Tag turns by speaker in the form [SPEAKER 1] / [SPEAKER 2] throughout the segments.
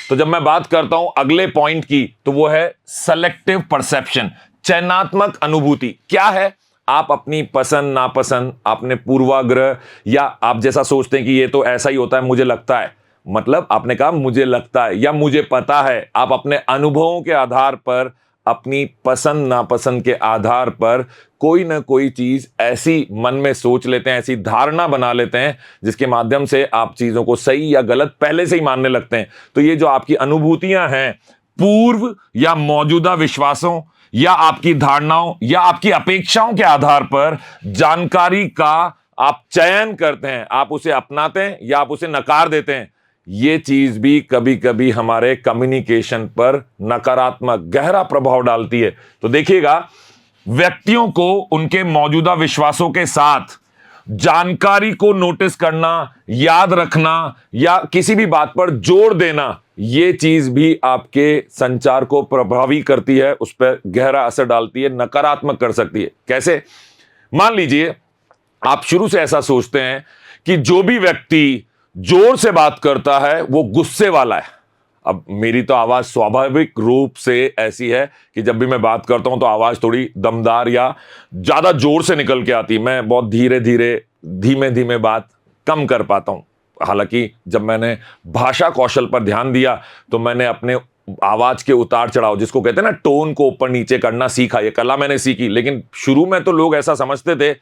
[SPEAKER 1] तो जब मैं बात करता हूं अगले पॉइंट की, तो वो है सेलेक्टिव परसेप्शन, चयनात्मक अनुभूति। क्या है? आप अपनी पसंद नापसंद, आपने पूर्वाग्रह, या आप जैसा सोचते हैं कि ये तो ऐसा ही होता है, मुझे लगता है, मतलब आपने कहा मुझे लगता है या मुझे पता है। आप अपने अनुभवों के आधार पर, अपनी पसंद नापसंद के आधार पर कोई ना कोई चीज ऐसी मन में सोच लेते हैं, ऐसी धारणा बना लेते हैं जिसके माध्यम से आप चीजों को सही या गलत पहले से ही मानने लगते हैं। तो ये जो आपकी अनुभूतियां हैं, पूर्व या मौजूदा विश्वासों या आपकी धारणाओं या आपकी अपेक्षाओं के आधार पर जानकारी का आप चयन करते हैं, आप उसे अपनाते हैं या आप उसे नकार देते हैं। ये चीज भी कभी कभी हमारे कम्युनिकेशन पर नकारात्मक गहरा प्रभाव डालती है। तो देखिएगा, व्यक्तियों को उनके मौजूदा विश्वासों के साथ जानकारी को नोटिस करना, याद रखना या किसी भी बात पर जोर देना, ये चीज भी आपके संचार को प्रभावी करती है, उस पर गहरा असर डालती है, नकारात्मक कर सकती है। कैसे? मान लीजिए आप शुरू से ऐसा सोचते हैं कि जो भी व्यक्ति जोर से बात करता है वो गुस्से वाला है। अब मेरी तो आवाज स्वाभाविक रूप से ऐसी है कि जब भी मैं बात करता हूं तो आवाज थोड़ी दमदार या ज्यादा जोर से निकल के आती है। मैं बहुत धीरे धीमे बात कम कर पाता हूं। हालांकि जब मैंने भाषा कौशल पर ध्यान दिया तो मैंने अपने आवाज के उतार चढ़ाव, जिसको कहते हैं ना टोन को ऊपर नीचे करना, सीखा। ये कला मैंने सीखी। लेकिन शुरू में तो लोग ऐसा समझते थे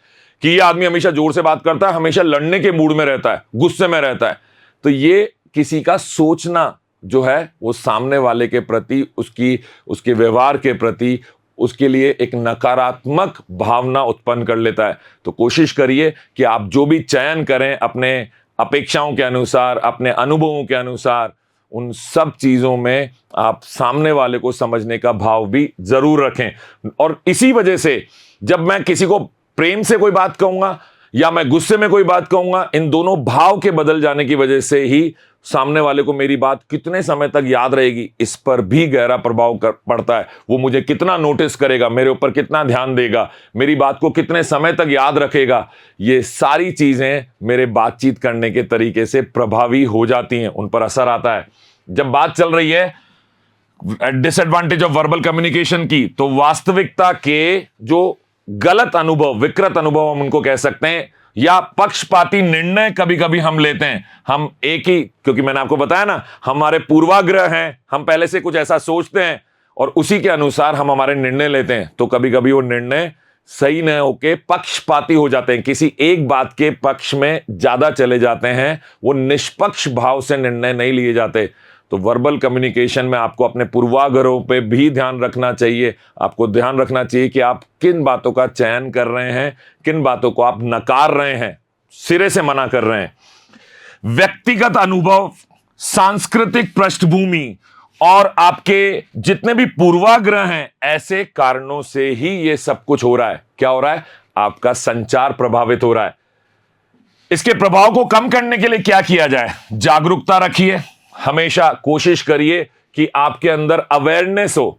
[SPEAKER 1] कि ये आदमी हमेशा जोर से बात करता है, हमेशा लड़ने के मूड में रहता है, गुस्से में रहता है। तो ये किसी का सोचना जो है वो सामने वाले के प्रति, उसके व्यवहार के प्रति उसके लिए एक नकारात्मक भावना उत्पन्न कर लेता है। तो कोशिश करिए कि आप जो भी चयन करें अपने अपेक्षाओं के अनुसार, अपने अनुभवों के अनुसार, उन सब चीजों में आप सामने वाले को समझने का भाव भी जरूर रखें। और इसी वजह से जब मैं किसी को प्रेम से कोई बात कहूंगा या मैं गुस्से में कोई बात कहूंगा, इन दोनों भाव के बदल जाने की वजह से ही सामने वाले को मेरी बात कितने समय तक याद रहेगी, इस पर भी गहरा प्रभाव पड़ता है। वो मुझे कितना नोटिस करेगा, मेरे ऊपर कितना ध्यान देगा, मेरी बात को कितने समय तक याद रखेगा, ये सारी चीजें मेरे बातचीत करने के तरीके से प्रभावी हो जाती हैं, उन पर असर आता है। जब बात चल रही है डिसएडवांटेज ऑफ वर्बल कम्युनिकेशन की, तो वास्तविकता के जो गलत अनुभव, विकृत अनुभव हम उनको कह सकते हैं, या पक्षपाती निर्णय कभी कभी हम लेते हैं। हम एक ही, क्योंकि मैंने आपको बताया ना, हमारे पूर्वाग्रह हैं, हम पहले से कुछ ऐसा सोचते हैं और उसी के अनुसार हम हमारे निर्णय लेते हैं। तो कभी कभी वो निर्णय सही न होके पक्षपाती हो जाते हैं, किसी एक बात के पक्ष में ज्यादा चले जाते हैं, वो निष्पक्ष भाव से निर्णय नहीं लिए जाते। तो वर्बल कम्युनिकेशन में आपको अपने पूर्वाग्रहों पे भी ध्यान रखना चाहिए। आपको ध्यान रखना चाहिए कि आप किन बातों का चयन कर रहे हैं, किन बातों को आप नकार रहे हैं, सिरे से मना कर रहे हैं। व्यक्तिगत अनुभव, सांस्कृतिक पृष्ठभूमि और आपके जितने भी पूर्वाग्रह हैं, ऐसे कारणों से ही ये सब कुछ हो रहा है। क्या हो रहा है? आपका संचार प्रभावित हो रहा है। इसके प्रभाव को कम करने के लिए क्या किया जाए? जागरूकता रखिए, हमेशा कोशिश करिए कि आपके अंदर अवेयरनेस हो,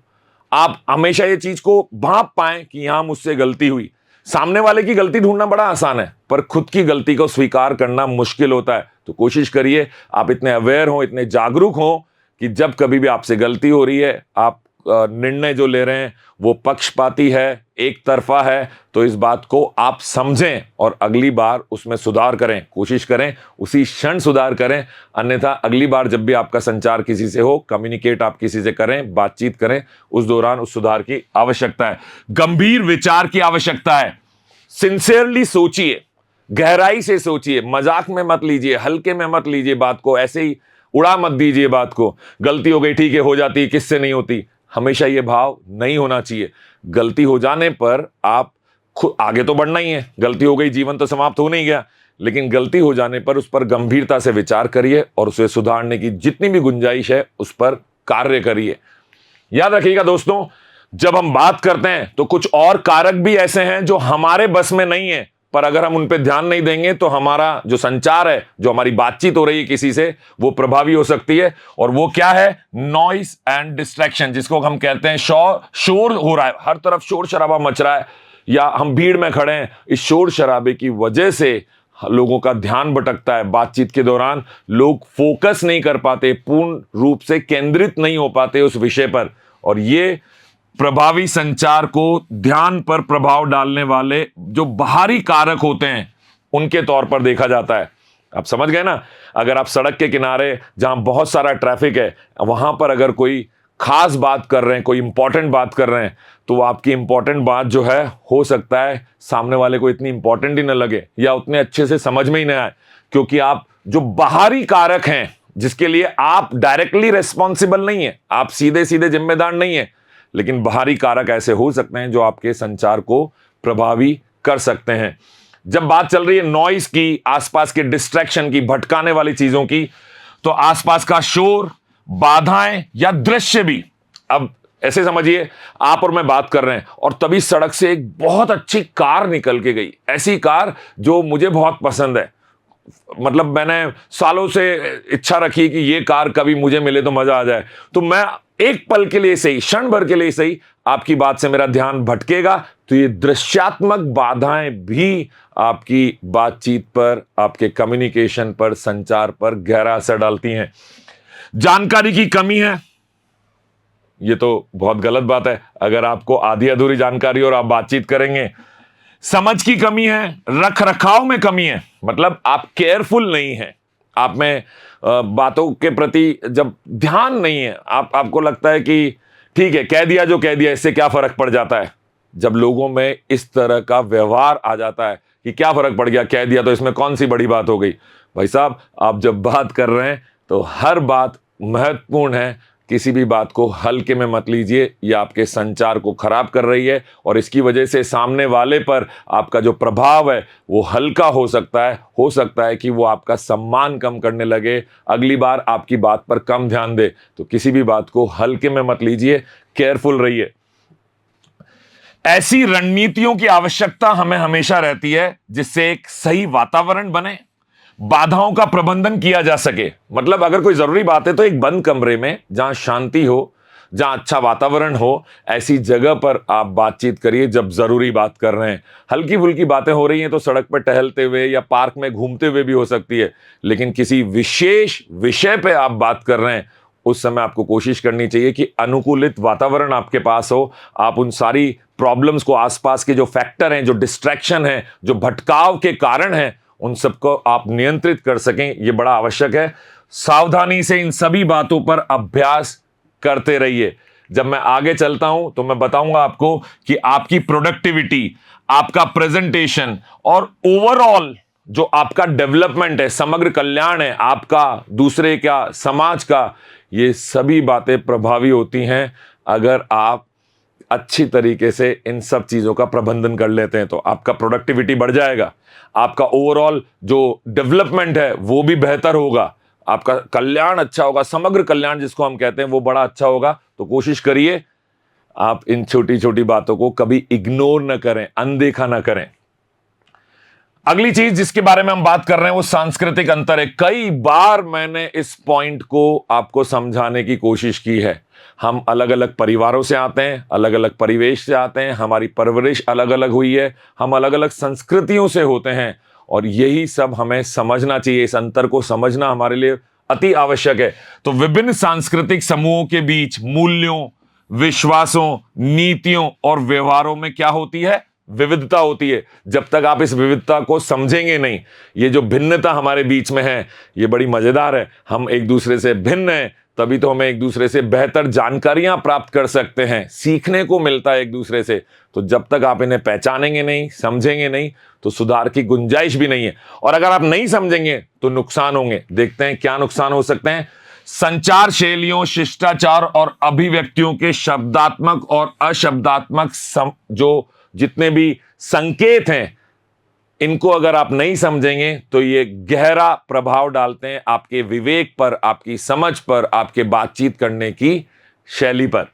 [SPEAKER 1] आप हमेशा ये चीज को भांप पाएं कि यहां मुझसे गलती हुई। सामने वाले की गलती ढूंढना बड़ा आसान है, पर खुद की गलती को स्वीकार करना मुश्किल होता है। तो कोशिश करिए आप इतने अवेयर हो, इतने जागरूक हो कि जब कभी भी आपसे गलती हो रही है, आप निर्णय जो ले रहे हैं वो पक्षपाती है, एक तरफा है, तो इस बात को आप समझें और अगली बार उसमें सुधार करें। कोशिश करें उसी क्षण सुधार करें, अन्यथा अगली बार जब भी आपका संचार किसी से हो, कम्युनिकेट आप किसी से करें, बातचीत करें, उस दौरान उस सुधार की आवश्यकता है, गंभीर विचार की आवश्यकता है। सिंसियरली सोचिए, गहराई से सोचिए, मजाक में मत लीजिए, हल्के में मत लीजिए बात को, ऐसे ही उड़ा मत दीजिए बात को। गलती हो गई, ठीक है, हो जाती, किससे नहीं होती। हमेशा ये भाव नहीं होना चाहिए। गलती हो जाने पर आप खुद आगे तो बढ़ना ही है, गलती हो गई, जीवन तो समाप्त हो नहीं गया, लेकिन गलती हो जाने पर उस पर गंभीरता से विचार करिए और उसे सुधारने की जितनी भी गुंजाइश है उस पर कार्य करिए। याद रखिएगा दोस्तों, जब हम बात करते हैं तो कुछ और कारक भी ऐसे हैं जो हमारे बस में नहीं है, पर अगर हम उन पे ध्यान नहीं देंगे तो हमारा जो संचार है, जो हमारी बातचीत हो रही है किसी से, वो प्रभावी हो सकती है। और वो क्या है? नॉइस एंड डिस्ट्रैक्शन, जिसको हम कहते हैं शोर हो रहा है, हर तरफ शोर शराबा मच रहा है या हम भीड़ में खड़े हैं, इस शोर शराबे की वजह से लोगों का ध्यान भटकता है बातचीत के दौरान, लोग फोकस नहीं कर पाते, पूर्ण रूप से केंद्रित नहीं हो पाते उस विषय पर, और ये प्रभावी संचार को ध्यान पर प्रभाव डालने वाले जो बाहरी कारक होते हैं उनके तौर पर देखा जाता है। आप समझ गए ना? अगर आप सड़क के किनारे जहां बहुत सारा ट्रैफिक है, वहां पर अगर कोई खास बात कर रहे हैं, कोई इंपॉर्टेंट बात कर रहे हैं, तो आपकी इंपॉर्टेंट बात जो है हो सकता है सामने वाले को इतनी इंपॉर्टेंट ही ना लगे या उतने अच्छे से समझ में ही ना आए, क्योंकि आप जो बाहरी कारक हैं जिसके लिए आप डायरेक्टली रिस्पॉन्सिबल नहीं है, आप सीधे सीधे जिम्मेदार नहीं है, लेकिन बाहरी कारक ऐसे हो सकते हैं जो आपके संचार को प्रभावी कर सकते हैं। जब बात चल रही है नॉइज की, आसपास के डिस्ट्रैक्शन की, भटकाने वाली चीजों की, तो आसपास का शोर, बाधाएं या दृश्य भी, अब ऐसे समझिए आप और मैं बात कर रहे हैं और तभी सड़क से एक बहुत अच्छी कार निकल के गई, ऐसी कार जो मुझे बहुत पसंद है, मतलब मैंने सालों से इच्छा रखी कि ये कार कभी मुझे मिले तो मजा आ जाए, तो मैं एक पल के लिए सही, क्षण भर के लिए सही, आपकी बात से मेरा ध्यान भटकेगा, तो ये दृश्यात्मक बाधाएं भी आपकी बातचीत पर, आपके कम्युनिकेशन पर, संचार पर गहरा असर डालती हैं। जानकारी की कमी है, ये तो बहुत गलत बात है अगर आपको आधी अधूरी जानकारी और आप बातचीत करेंगे। समझ की कमी है, रख रखाव में कमी है, मतलब आप केयरफुल नहीं हैं, आप में बातों के प्रति जब ध्यान नहीं है, आपको लगता है कि ठीक है कह दिया जो कह दिया, इससे क्या फर्क पड़ जाता है। जब लोगों में इस तरह का व्यवहार आ जाता है कि क्या फर्क पड़ गया, कह दिया तो इसमें कौन सी बड़ी बात हो गई। भाई साहब, आप जब बात कर रहे हैं तो हर बात महत्वपूर्ण है, किसी भी बात को हल्के में मत लीजिए, यह आपके संचार को खराब कर रही है और इसकी वजह से सामने वाले पर आपका जो प्रभाव है वो हल्का हो सकता है कि वो आपका सम्मान कम करने लगे, अगली बार आपकी बात पर कम ध्यान दे। तो किसी भी बात को हल्के में मत लीजिए, केयरफुल रहिए। ऐसी रणनीतियों की आवश्यकता हमें हमेशा रहती है जिससे एक सही वातावरण बने, बाधाओं का प्रबंधन किया जा सके। मतलब अगर कोई जरूरी बात है तो एक बंद कमरे में जहां शांति हो, जहां अच्छा वातावरण हो, ऐसी जगह पर आप बातचीत करिए जब जरूरी बात कर रहे हैं। हल्की फुल्की बातें हो रही हैं तो सड़क पर टहलते हुए या पार्क में घूमते हुए भी हो सकती है, लेकिन किसी विशेष विषय पे आप बात कर रहे हैं उस समय आपको कोशिश करनी चाहिए कि अनुकूलित वातावरण आपके पास हो। आप उन सारी प्रॉब्लम्स को, आसपास के जो फैक्टर हैं, जो डिस्ट्रैक्शन है, जो भटकाव के कारण हैं, उन सबको आप नियंत्रित कर सकें, यह बड़ा आवश्यक है। सावधानी से इन सभी बातों पर अभ्यास करते रहिए। जब मैं आगे चलता हूं तो मैं बताऊंगा आपको कि आपकी प्रोडक्टिविटी, आपका प्रेजेंटेशन और ओवरऑल जो आपका डेवलपमेंट है, समग्र कल्याण है आपका, दूसरे का, समाज का, ये सभी बातें प्रभावी होती हैं अगर आप अच्छी तरीके से इन सब चीजों का प्रबंधन कर लेते हैं। तो आपका प्रोडक्टिविटी बढ़ जाएगा, आपका ओवरऑल जो डेवलपमेंट है वो भी बेहतर होगा, आपका कल्याण अच्छा होगा, समग्र कल्याण जिसको हम कहते हैं वो बड़ा अच्छा होगा। तो कोशिश करिए आप इन छोटी छोटी बातों को कभी इग्नोर ना करें, अनदेखा ना करें। अगली चीज जिसके बारे में हम बात कर रहे हैं वो सांस्कृतिक अंतर है। कई बार मैंने इस पॉइंट को आपको समझाने की कोशिश की है। हम अलग अलग परिवारों से आते हैं, अलग अलग परिवेश से आते हैं, हमारी परवरिश अलग अलग हुई है, हम अलग अलग संस्कृतियों से होते हैं और यही सब हमें समझना चाहिए। इस अंतर को समझना हमारे लिए अति आवश्यक है। तो विभिन्न सांस्कृतिक समूहों के बीच मूल्यों, विश्वासों, नीतियों और व्यवहारों में क्या होती है? विविधता होती है। जब तक आप इस विविधता को समझेंगे नहीं, ये जो भिन्नता हमारे बीच में है ये बड़ी मजेदार है। हम एक दूसरे से भिन्न हैं, तभी तो हमें एक दूसरे से बेहतर जानकारियां प्राप्त कर सकते हैं, सीखने को मिलता है एक दूसरे से। तो जब तक आप इन्हें पहचानेंगे नहीं, समझेंगे नहीं, तो सुधार की गुंजाइश भी नहीं है। और अगर आप नहीं समझेंगे तो नुकसान होंगे। देखते हैं क्या नुकसान हो सकते हैं। संचार शैलियों, शिष्टाचार और अभिव्यक्तियों के शब्दात्मक और अशब्दात्मक जो जितने भी संकेत हैं, इनको अगर आप नहीं समझेंगे तो ये गहरा प्रभाव डालते हैं आपके विवेक पर, आपकी समझ पर, आपके बातचीत करने की शैली पर।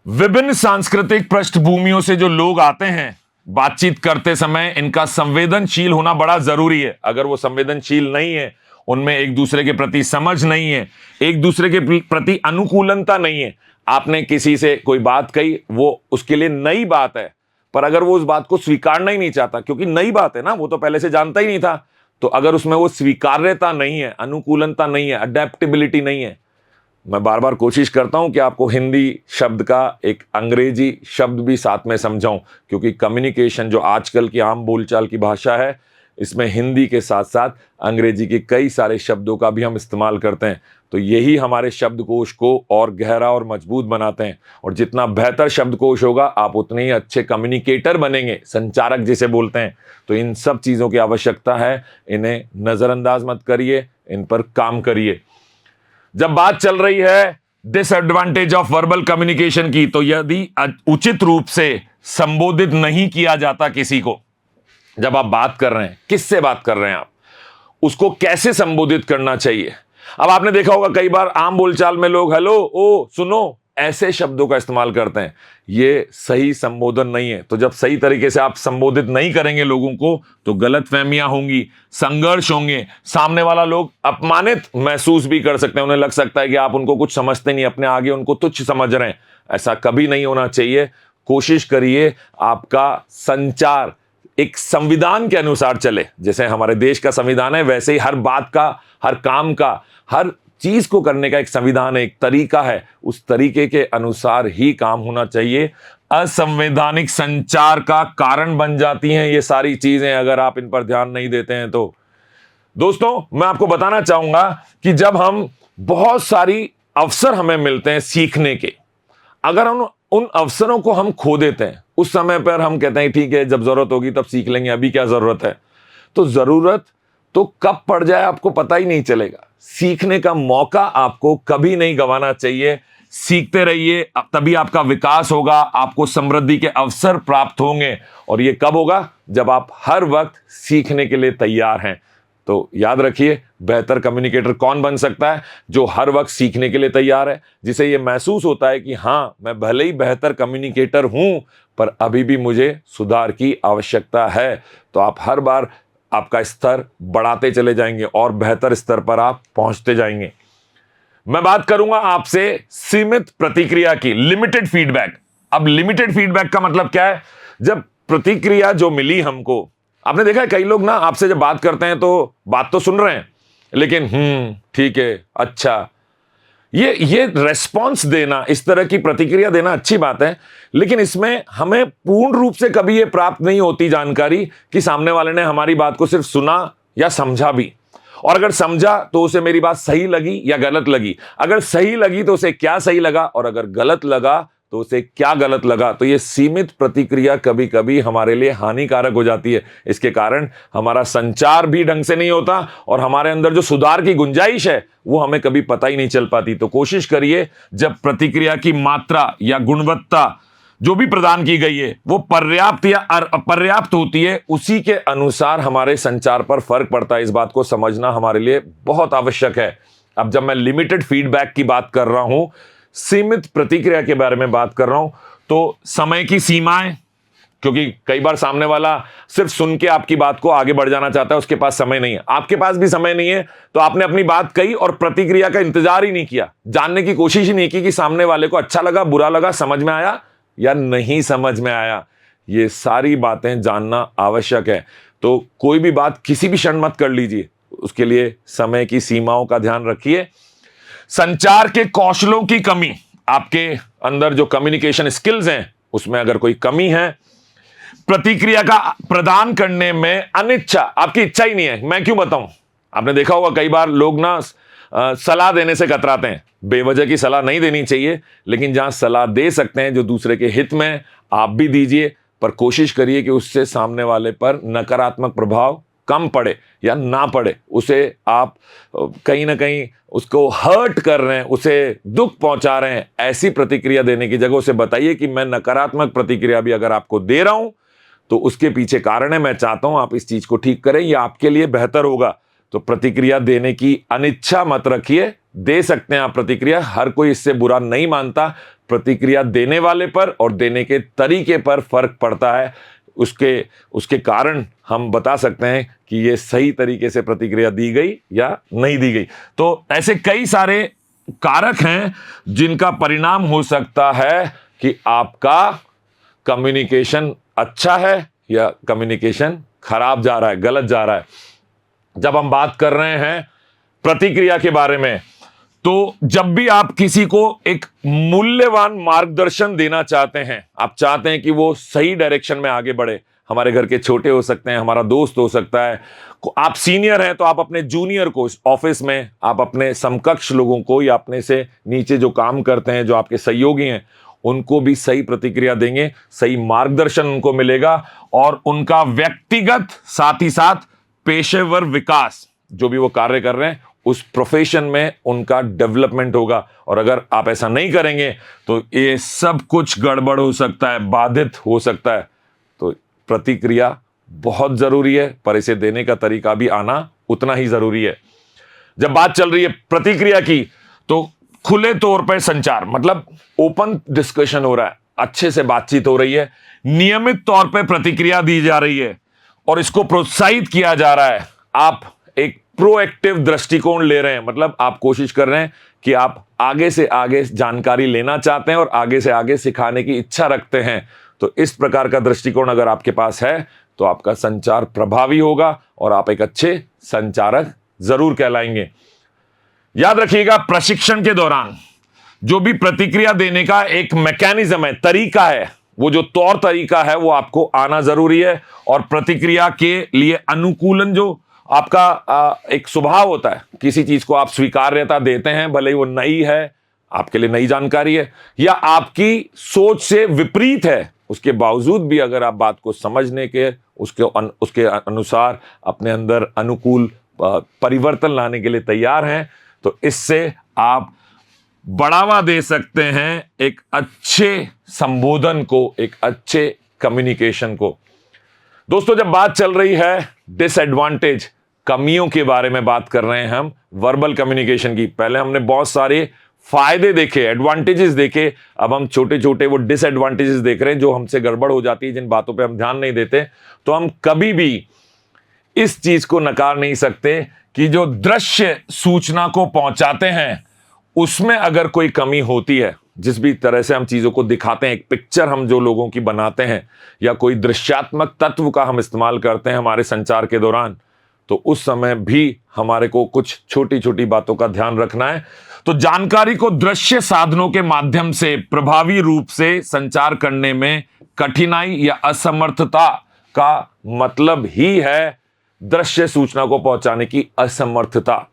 [SPEAKER 1] विभिन्न सांस्कृतिक पृष्ठभूमियों से जो लोग आते हैं, बातचीत करते समय इनका संवेदनशील होना बड़ा जरूरी है। अगर वो संवेदनशील नहीं है, उनमें एक दूसरे के प्रति समझ नहीं है, एक दूसरे के प्रति अनुकूलनता नहीं है, आपने किसी से कोई बात कही, वो उसके लिए नई बात है, पर अगर वो उस बात को स्वीकारना ही नहीं चाहता, क्योंकि नई बात है ना, वो तो पहले से जानता ही नहीं था, तो अगर उसमें वो स्वीकार्यता नहीं है, अनुकूलनता नहीं है, अडेप्टेबिलिटी नहीं है, मैं बार बार कोशिश करता हूं कि आपको हिंदी शब्द का एक अंग्रेजी शब्द भी साथ में समझाऊं, क्योंकि कम्युनिकेशन जो आजकल की आम बोलचाल की भाषा है, इसमें हिंदी के साथ साथ अंग्रेजी के कई सारे शब्दों का भी हम इस्तेमाल करते हैं। तो यही हमारे शब्दकोश को और गहरा और मजबूत बनाते हैं, और जितना बेहतर शब्दकोश होगा आप उतने ही अच्छे कम्युनिकेटर बनेंगे, संचारक जिसे बोलते हैं। तो इन सब चीज़ों की आवश्यकता है, इन्हें नज़रअंदाज मत करिए, इन पर काम करिए। जब बात चल रही है डिसएडवांटेज ऑफ वर्बल कम्युनिकेशन की, तो यदि उचित रूप से संबोधित नहीं किया जाता किसी को, जब आप बात कर रहे हैं, किससे बात कर रहे हैं आप, उसको कैसे संबोधित करना चाहिए। अब आपने देखा होगा कई बार आम बोलचाल में लोग हेलो, ओ, सुनो, ऐसे शब्दों का इस्तेमाल करते हैं। ये सही संबोधन नहीं है। तो जब सही तरीके से आप संबोधित नहीं करेंगे लोगों को, तो गलतफहमियां होंगी, संघर्ष होंगे, सामने वाला लोग अपमानित महसूस भी कर सकते हैं, उन्हें लग सकता है कि आप उनको कुछ समझते नहीं, अपने आगे उनको तुच्छ समझ रहे हैं। ऐसा कभी नहीं होना चाहिए। कोशिश करिए आपका संचार एक संविधान के अनुसार चले। जैसे हमारे देश का संविधान है, वैसे ही हर बात का, हर काम का, हर चीज को करने का एक संविधान है, एक तरीका है। उस तरीके के अनुसार ही काम होना चाहिए। असंवैधानिक संचार का कारण बन जाती हैं ये सारी चीजें, अगर आप इन पर ध्यान नहीं देते हैं तो। दोस्तों, मैं आपको बताना चाहूंगा कि जब हम बहुत सारी अवसर हमें मिलते हैं सीखने के, अगर हम उन अवसरों को हम खो देते हैं, उस समय पर हम कहते हैं ठीक है, जब जरूरत होगी तब सीख लेंगे, अभी क्या जरूरत है, तो जरूरत तो कब पड़ जाए आपको पता ही नहीं चलेगा। सीखने का मौका आपको कभी नहीं गंवाना चाहिए। सीखते रहिए, तभी आपका विकास होगा, आपको समृद्धि के अवसर प्राप्त होंगे। और ये कब होगा? जब आप हर वक्त सीखने के लिए तैयार हैं। तो याद रखिए, बेहतर कम्युनिकेटर कौन बन सकता है? जो हर वक्त सीखने के लिए तैयार है, जिसे ये महसूस होता है कि हाँ, मैं भले ही बेहतर कम्युनिकेटर हूं, पर अभी भी मुझे सुधार की आवश्यकता है। तो आप हर बार आपका स्तर बढ़ाते चले जाएंगे और बेहतर स्तर पर आप पहुंचते जाएंगे। मैं बात करूंगा आपसे सीमित प्रतिक्रिया की, लिमिटेड फीडबैक। अब लिमिटेड फीडबैक का मतलब क्या है? जब प्रतिक्रिया जो मिली हमको, आपने देखा है कई लोग ना आपसे जब बात करते हैं तो बात तो सुन रहे हैं, लेकिन ठीक है, अच्छा, ये रेस्पॉन्स देना, इस तरह की प्रतिक्रिया देना अच्छी बात है, लेकिन इसमें हमें पूर्ण रूप से कभी ये प्राप्त नहीं होती जानकारी कि सामने वाले ने हमारी बात को सिर्फ सुना या समझा भी। और अगर समझा तो उसे मेरी बात सही लगी या गलत लगी, अगर सही लगी तो उसे क्या सही लगा, और अगर गलत लगा तो उसे क्या गलत लगा। तो ये सीमित प्रतिक्रिया कभी कभी हमारे लिए हानिकारक हो जाती है। इसके कारण हमारा संचार भी ढंग से नहीं होता और हमारे अंदर जो सुधार की गुंजाइश है वो हमें कभी पता ही नहीं चल पाती। तो कोशिश करिए, जब प्रतिक्रिया की मात्रा या गुणवत्ता जो भी प्रदान की गई है वो पर्याप्त या अपर्याप्त होती है, उसी के अनुसार हमारे संचार पर फर्क पड़ता है। इस बात को समझना हमारे लिए बहुत आवश्यक है। अब जब मैं लिमिटेड फीडबैक की बात कर रहा हूं, सीमित प्रतिक्रिया के बारे में बात कर रहा हूं, तो समय की सीमाएं, क्योंकि कई बार सामने वाला सिर्फ सुन के आपकी बात को आगे बढ़ जाना चाहता है, उसके पास समय नहीं है, आपके पास भी समय नहीं है, तो आपने अपनी बात कही और प्रतिक्रिया का इंतजार ही नहीं किया, जानने की कोशिश ही नहीं की कि सामने वाले को अच्छा लगा, बुरा लगा, समझ में आया या नहीं समझ में आया। ये सारी बातें जानना आवश्यक है। तो कोई भी बात किसी भी क्षण मत कर लीजिए, उसके लिए समय की सीमाओं का ध्यान रखिए। संचार के कौशलों की कमी, आपके अंदर जो कम्युनिकेशन स्किल्स हैं उसमें अगर कोई कमी है, प्रतिक्रिया का प्रदान करने में अनिच्छा, आपकी इच्छा ही नहीं है, मैं क्यों बताऊं। आपने देखा होगा कई बार लोग ना सलाह देने से कतराते हैं। बेवजह की सलाह नहीं देनी चाहिए, लेकिन जहां सलाह दे सकते हैं जो दूसरे के हित में, आप भी दीजिए, पर कोशिश करिए कि उससे सामने वाले पर नकारात्मक प्रभाव कम पड़े या ना पड़े। उसे आप कहीं ना कहीं उसको हर्ट कर रहे हैं, उसे दुख पहुंचा रहे हैं, ऐसी प्रतिक्रिया देने की जगह उसे बताइए कि मैं नकारात्मक प्रतिक्रिया भी अगर आपको दे रहा हूं तो उसके पीछे कारण है, मैं चाहता हूं आप इस चीज को ठीक करें, यह आपके लिए बेहतर होगा। तो प्रतिक्रिया देने की अनिच्छा मत रखिए, दे सकते हैं आप प्रतिक्रिया, हर कोई इससे बुरा नहीं मानता। प्रतिक्रिया देने वाले पर और देने के तरीके पर फर्क पड़ता है, उसके कारण हम बता सकते हैं कि ये सही तरीके से प्रतिक्रिया दी गई या नहीं दी गई। तो ऐसे कई सारे कारक हैं जिनका परिणाम हो सकता है कि आपका कम्युनिकेशन अच्छा है या कम्युनिकेशन खराब जा रहा है, गलत जा रहा है। जब हम बात कर रहे हैं प्रतिक्रिया के बारे में, तो जब भी आप किसी को एक मूल्यवान मार्गदर्शन देना चाहते हैं, आप चाहते हैं कि वो सही डायरेक्शन में आगे बढ़े, हमारे घर के छोटे हो सकते हैं, हमारा दोस्त हो सकता है, आप सीनियर हैं तो आप अपने जूनियर को ऑफिस में, आप अपने समकक्ष लोगों को या अपने से नीचे जो काम करते हैं, जो आपके सहयोगी हैं, उनको भी सही प्रतिक्रिया देंगे, सही मार्गदर्शन उनको मिलेगा और उनका व्यक्तिगत साथ ही साथ पेशेवर विकास, जो भी वो कार्य कर रहे हैं उस प्रोफेशन में उनका डेवलपमेंट होगा। और अगर आप ऐसा नहीं करेंगे तो ये सब कुछ गड़बड़ हो सकता है, बाधित हो सकता है। तो प्रतिक्रिया बहुत जरूरी है, पर इसे देने का तरीका भी आना उतना ही जरूरी है। जब बात चल रही है प्रतिक्रिया की, तो खुले तौर पर संचार, मतलब ओपन डिस्कशन हो रहा है, अच्छे से बातचीत हो रही है, नियमित तौर पर प्रतिक्रिया दी जा रही है और इसको प्रोत्साहित किया जा रहा है। आप एक प्रोएक्टिव दृष्टिकोण ले रहे हैं, मतलब आप कोशिश कर रहे हैं कि आप आगे से आगे जानकारी लेना चाहते हैं और आगे से आगे सिखाने की इच्छा रखते हैं। तो इस प्रकार का दृष्टिकोण अगर आपके पास है तो आपका संचार प्रभावी होगा और आप एक अच्छे संचारक जरूर कहलाएंगे। याद रखिएगा, प्रशिक्षण के दौरान जो भी प्रतिक्रिया देने का एक मैकेनिज्म है, तरीका है, वो जो तौर तरीका है वो आपको आना जरूरी है। और प्रतिक्रिया के लिए अनुकूलन जो आपका एक स्वभाव होता है, किसी चीज को आप स्वीकार्यता देते हैं, भले ही वो नई है, आपके लिए नई जानकारी है या आपकी सोच से विपरीत है, उसके बावजूद भी अगर आप बात को समझने के उसके अनुसार अपने अंदर अनुकूल परिवर्तन लाने के लिए तैयार हैं, तो इससे आप बढ़ावा दे सकते हैं एक अच्छे संबोधन को, एक अच्छे कम्युनिकेशन को। दोस्तों, जब बात चल रही है डिसएडवांटेज, कमियों के बारे में बात कर रहे हैं हम वर्बल कम्युनिकेशन की। पहले हमने बहुत सारे फायदे देखे, एडवांटेजेस देखे, अब हम छोटे छोटे वो डिसएडवांटेजेस देख रहे हैं जो हमसे गड़बड़ हो जाती है, जिन बातों पे हम ध्यान नहीं देते। तो हम कभी भी इस चीज को नकार नहीं सकते कि जो दृश्य सूचना को पहुंचाते हैं उसमें अगर कोई कमी होती है, जिस भी तरह से हम चीजों को दिखाते हैं, एक पिक्चर हम जो लोगों की बनाते हैं या कोई दृश्यात्मक तत्व का हम इस्तेमाल करते हैं हमारे संचार के दौरान, तो उस समय भी हमारे को कुछ छोटी छोटी बातों का ध्यान रखना है। तो जानकारी को दृश्य साधनों के माध्यम से प्रभावी रूप से संचार करने में कठिनाई या असमर्थता का मतलब ही है दृश्य सूचना को पहुंचाने की असमर्थता।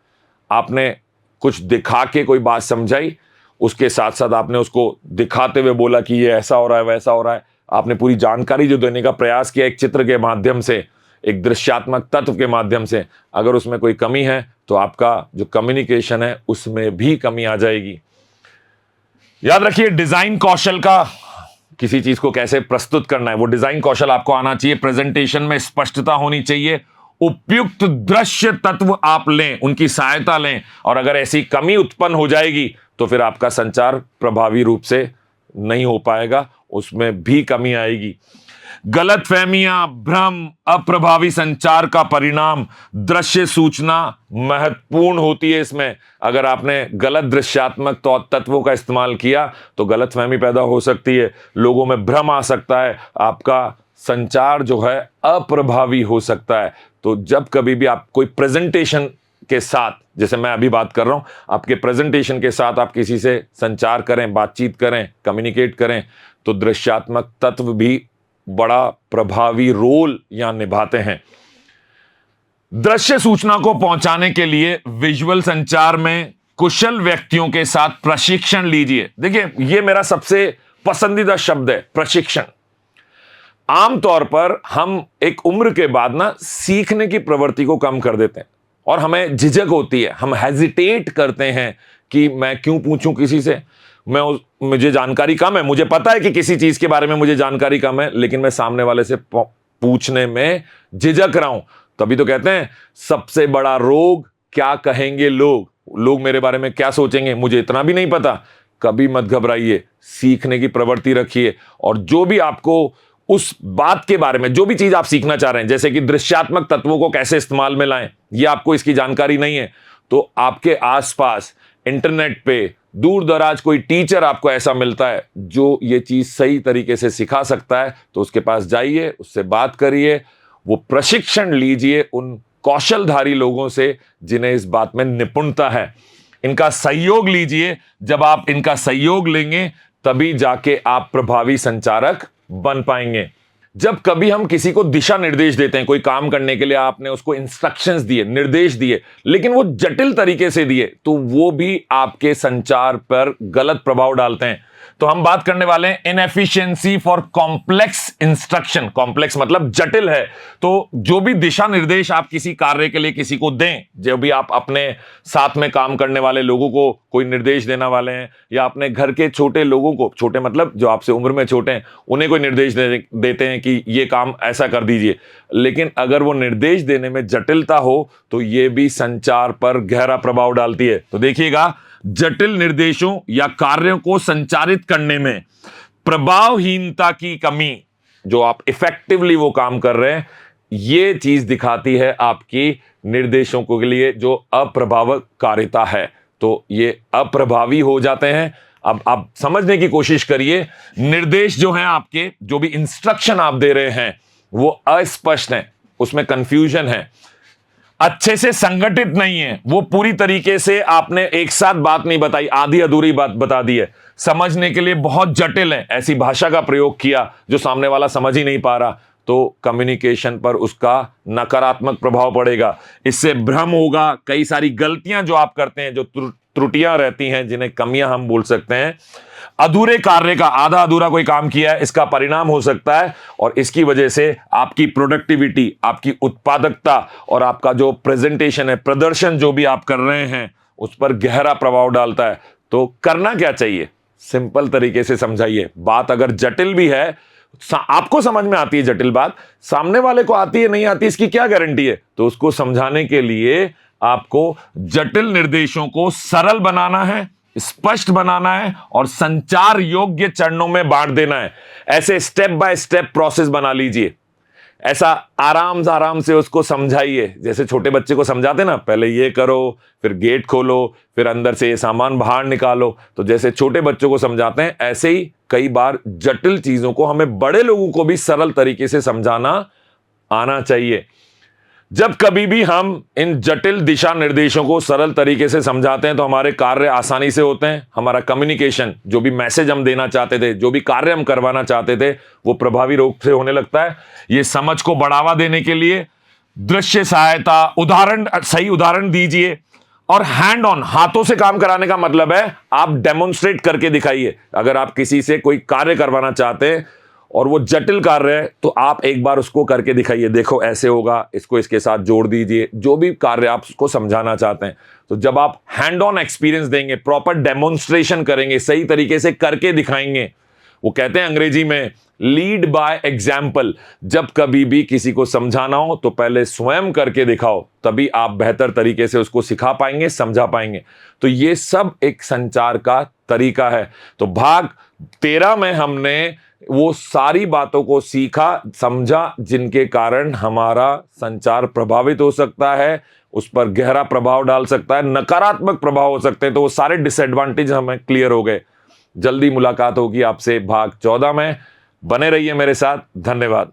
[SPEAKER 1] आपने कुछ दिखा के कोई बात समझाई, उसके साथ साथ आपने उसको दिखाते हुए बोला कि ये ऐसा हो रहा है, वैसा हो रहा है, आपने पूरी जानकारी जो देने का प्रयास किया एक चित्र के माध्यम से, एक दृश्यात्मक तत्व के माध्यम से, अगर उसमें कोई कमी है तो आपका जो कम्युनिकेशन है उसमें भी कमी आ जाएगी। याद रखिए, डिजाइन कौशल का, किसी चीज को कैसे प्रस्तुत करना है वो डिजाइन कौशल आपको आना चाहिए। प्रेजेंटेशन में स्पष्टता होनी चाहिए, उपयुक्त दृश्य तत्व आप लें, उनकी सहायता लें, और अगर ऐसी कमी उत्पन्न हो जाएगी तो फिर आपका संचार प्रभावी रूप से नहीं हो पाएगा, उसमें भी कमी आएगी। गलतफहमियां, भ्रम, अप्रभावी संचार का परिणाम दृश्य सूचना महत्वपूर्ण होती है। इसमें अगर आपने गलत दृश्यात्मक तत्वों का इस्तेमाल किया तो गलतफहमी पैदा हो सकती है, लोगों में भ्रम आ सकता है, आपका संचार जो है अप्रभावी हो सकता है। तो जब कभी भी आप कोई प्रेजेंटेशन के साथ, जैसे मैं अभी बात कर रहा हूं, आपके प्रेजेंटेशन के साथ आप किसी से संचार करें, बातचीत करें, कम्युनिकेट करें, तो दृश्यात्मक तत्व भी बड़ा प्रभावी रोल यहां निभाते हैं। दृश्य सूचना को पहुंचाने के लिए विजुअल संचार में कुशल व्यक्तियों के साथ प्रशिक्षण लीजिए। देखिए, यह मेरा सबसे पसंदीदा शब्द है, प्रशिक्षण। आमतौर पर हम एक उम्र के बाद ना सीखने की प्रवृत्ति को कम कर देते हैं और हमें झिझक होती है, हम हेजिटेट करते हैं कि मैं क्यों पूछूं किसी से, मुझे जानकारी कम है, मुझे पता है कि किसी चीज के बारे में मुझे जानकारी कम है, लेकिन मैं सामने वाले से पूछने में झिझक रहा हूं। तभी तो कहते हैं सबसे बड़ा रोग क्या कहेंगे लोग मेरे बारे में क्या सोचेंगे, मुझे इतना भी नहीं पता। कभी मत घबराइए, सीखने की प्रवृत्ति रखिए, और जो भी आपको उस बात के बारे में, जो भी चीज आप सीखना चाह रहे हैं, जैसे कि दृश्यात्मक तत्वों को कैसे इस्तेमाल में लाएं, ये आपको इसकी जानकारी नहीं है, तो आपके आसपास इंटरनेट पे दूर दराज कोई टीचर आपको ऐसा मिलता है जो ये चीज सही तरीके से सिखा सकता है, तो उसके पास जाइए, उससे बात करिए, वो प्रशिक्षण लीजिए उन कौशलधारी लोगों से जिन्हें इस बात में निपुणता है। इनका सहयोग लीजिए। जब आप इनका सहयोग लेंगे तभी जाके आप प्रभावी संचारक बन पाएंगे। जब कभी हम किसी को दिशा निर्देश देते हैं, कोई काम करने के लिए आपने उसको इंस्ट्रक्शंस दिए, निर्देश दिए, लेकिन वो जटिल तरीके से दिए, तो वो भी आपके संचार पर गलत प्रभाव डालते हैं। तो हम बात करने वाले हैं inefficiency for complex instruction. Complex मतलब जटिल है। तो जो भी दिशा निर्देश आप किसी कार्य के लिए किसी को दें, जब भी आप अपने साथ में काम करने वाले लोगों को कोई निर्देश देने वाले हैं, या अपने घर के छोटे लोगों को, छोटे मतलब जो आपसे उम्र में छोटे हैं, उन्हें कोई निर्देश देते हैं कि ये काम ऐसा कर दीजिए, लेकिन अगर वो निर्देश देने में जटिलता हो तो ये भी संचार पर गहरा प्रभाव डालती है। तो देखिएगा, जटिल निर्देशों या कार्यों को संचारित करने में प्रभावहीनता की कमी, जो आप इफेक्टिवली वो काम कर रहे हैं, ये चीज दिखाती है आपकी निर्देशों के लिए जो अप्रभावकारिता है। तो ये अप्रभावी हो जाते हैं। अब आप समझने की कोशिश करिए, निर्देश जो हैं आपके, जो भी इंस्ट्रक्शन आप दे रहे हैं, वो अस्पष्ट हैं, उसमें कंफ्यूजन है, अच्छे से संगठित नहीं है, वो पूरी तरीके से आपने एक साथ बात नहीं बताई, आधी अधूरी बात बता दी है, समझने के लिए बहुत जटिल है, ऐसी भाषा का प्रयोग किया जो सामने वाला समझ ही नहीं पा रहा, तो कम्युनिकेशन पर उसका नकारात्मक प्रभाव पड़ेगा। इससे भ्रम होगा, कई सारी गलतियां जो आप करते हैं, जो त्रुटियां रहती हैं, जिन्हें कमियां हम बोल सकते हैं, अधूरे कार्य का, आधा अधूरा कोई काम किया है, इसका परिणाम हो सकता है, और इसकी वजह से आपकी प्रोडक्टिविटी, आपकी उत्पादकता और आपका जो प्रेजेंटेशन है, प्रदर्शन जो भी आप कर रहे हैं, उस पर गहरा प्रभाव डालता है। तो करना क्या चाहिए? सिंपल तरीके से समझाइए। बात अगर जटिल भी है, आपको समझ में आती है जटिल बात, सामने वाले को आती है नहीं आती, इसकी क्या गारंटी है? तो उसको समझाने के लिए आपको जटिल निर्देशों को सरल बनाना है, स्पष्ट बनाना है और संचार योग्य चरणों में बांट देना है। ऐसे स्टेप बाय स्टेप प्रोसेस बना लीजिए। ऐसा आराम से उसको समझाइए, जैसे छोटे बच्चे को समझाते ना, पहले ये करो, फिर गेट खोलो, फिर अंदर से ये सामान बाहर निकालो। तो जैसे छोटे बच्चों को समझाते हैं, ऐसे ही कई बार जटिल चीजों को हमें बड़े लोगों को भी सरल तरीके से समझाना आना चाहिए। जब कभी भी हम इन जटिल दिशा निर्देशों को सरल तरीके से समझाते हैं तो हमारे कार्य आसानी से होते हैं। हमारा कम्युनिकेशन, जो भी मैसेज हम देना चाहते थे, जो भी कार्य हम करवाना चाहते थे, वो प्रभावी रूप से होने लगता है। ये समझ को बढ़ावा देने के लिए दृश्य सहायता, उदाहरण, सही उदाहरण दीजिए, और हैंड ऑन, हाथों से काम कराने का मतलब है आप डेमोन्स्ट्रेट करके दिखाइए। अगर आप किसी से कोई कार्य करवाना चाहते हैं और वो जटिल कार्य है, तो आप एक बार उसको करके दिखाइए, देखो ऐसे होगा, इसको इसके साथ जोड़ दीजिए, जो भी कार्य आप उसको समझाना चाहते हैं। तो जब आप हैंड ऑन एक्सपीरियंस देंगे, प्रॉपर डेमोन्स्ट्रेशन करेंगे, सही तरीके से करके दिखाएंगे, वो कहते हैं अंग्रेजी में लीड बाय एग्जाम्पल। जब कभी भी किसी को समझाना हो तो पहले स्वयं करके दिखाओ, तभी आप बेहतर तरीके से उसको सिखा पाएंगे, समझा पाएंगे। तो ये सब एक संचार का तरीका है। तो भाग 13 में हमने वो सारी बातों को सीखा, समझा, जिनके कारण हमारा संचार प्रभावित हो सकता है, उस पर गहरा प्रभाव डाल सकता है, नकारात्मक प्रभाव हो सकते हैं। तो वो सारे डिसएडवांटेज हमें क्लियर हो गए। जल्दी मुलाकात होगी आपसे भाग 14 में। बने रहिए मेरे साथ। धन्यवाद।